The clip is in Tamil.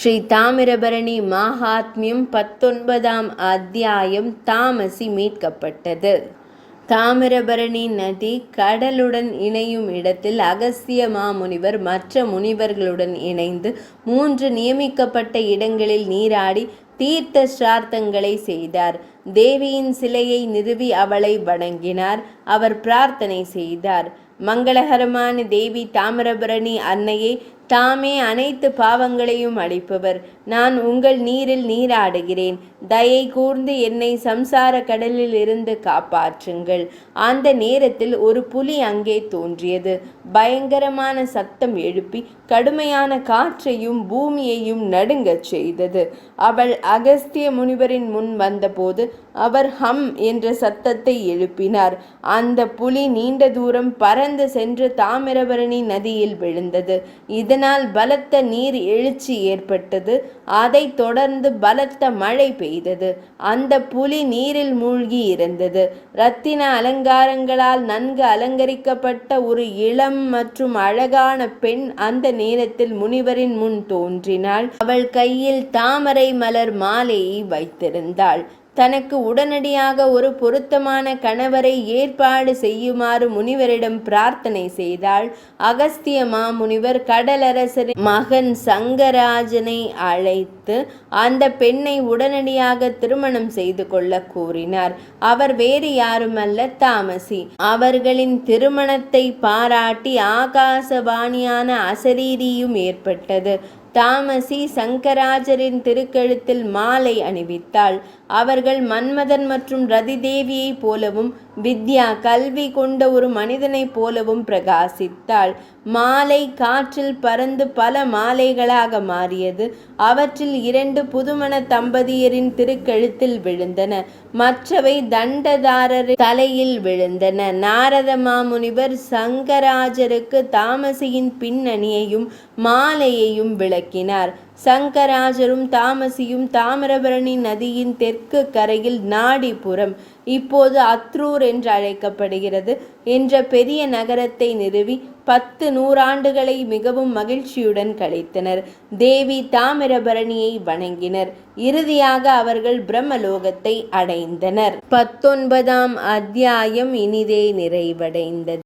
ஸ்ரீ தாமிரபரணி மகாத்மியம் 19ஆம் அத்தியாயம். தாமசி மீட்கப்பட்டது. தாமிரபரணி நதி கடலுடன் இணையும் இடத்தில் அகஸ்திய மாமுனிவர் மற்ற முனிவர்களுடன் இணைந்து 3 நியமிக்கப்பட்ட இடங்களில் நீராடி தீர்த்த சிரார்த்தங்களை செய்தார். தேவியின் சிலையை நிறுவி அவளை வணங்கினார். அவர் பிரார்த்தனை செய்தார். மங்களகரமான தேவி தாமிரபரணி அன்னையே, தாமே அனைத்து பாவங்களையும் அழிப்பவர், நான் உங்கள் நீரில் நீராடுகிறேன். தயை கூர்ந்து என்னை சம்சார கடலில் இருந்து காப்பாற்றுங்கள். அந்த நேரத்தில் ஒரு புலி அங்கே தோன்றியது. பயங்கரமான சத்தம் எழுப்பி கடுமையான காற்றையும் பூமியையும் நடுங்கச் செய்தது. அவள் அகஸ்திய முனிவரின் முன் வந்தபோது அவர் ஹம் என்ற சத்தத்தை எழுப்பினார். அந்த புலி நீண்ட தூரம் பறந்து சென்று தாமிரபரணி நதியில் விழுந்தது. இதனால் பலத்த நீர் எழுச்சி ஏற்பட்டது. அதைத் தொடர்ந்து பலத்த மழை பெய்தது. அந்த புலி நீரில் மூழ்கி இருந்தது. இரத்தின அலங்காரங்களால் நன்கு அலங்கரிக்கப்பட்ட ஒரு இளம் மற்றும் அழகான பெண் அந்த நேரத்தில் முனிவரின் முன் தோன்றினாள். அவள் கையில் தாமரை மலர் மாலையை வைத்திருந்தாள். தனக்கு உடனடியாக ஒரு பொருத்தமான கணவரை ஏற்பாடு செய்யுமாறு முனிவரிடம் பிரார்த்தனை செய்தாள். அகஸ்திய மாமுனிவர் கடலரசரின் மகன் சங்கராஜனை அழைத்து அந்த பெண்ணை உடனடியாக திருமணம் செய்து கொள்ள கூறினார். அவர் வேறு யாருமல்ல, தாமசி. அவர்களின் திருமணத்தை பாராட்டி ஆகாசவாணியான அசரீரியும் ஏற்பட்டது. தாமசி சங்கராஜரின் திருக்கழுத்தில் மாலை அணிவித்தாள். அவர்கள் மன்மதன் மற்றும் ரதி தேவியைப் போலவும் வித்யா கல்வி கொண்ட ஒரு மனிதனைப் போலவும் பிரகாசித்தாள். மாலை காற்றில் பறந்து பல மாலைகளாக மாறியது. அவற்றில் 2 புதுமண தம்பதியரின் திருக்கழுத்தில் விழுந்தன. மற்றவை தண்டதாரர் தலையில் விழுந்தன. நாரத மாமுனிவர் சங்கராஜருக்கு தாமசியின் பின்னணியையும் மாலையையும் விளக்கினார். சங்கராஜரும் தாமசியும் தாமிரபரணி நதியின் தெற்கு கரையில் நாடிபுரம், இப்போது அத்ரூர் என்று அழைக்கப்படுகிறது, என்ற பெரிய நகரத்தை நிறுவி 10 நூறாண்டுகளை மிகவும் மகிழ்ச்சியுடன் கழித்தனர். தேவி தாமிரபரணியை வணங்கினர். இறுதியாக அவர்கள் பிரம்மலோகத்தை அடைந்தனர். 19ஆம் அத்தியாயம் இனிதே நிறைவடைந்தது.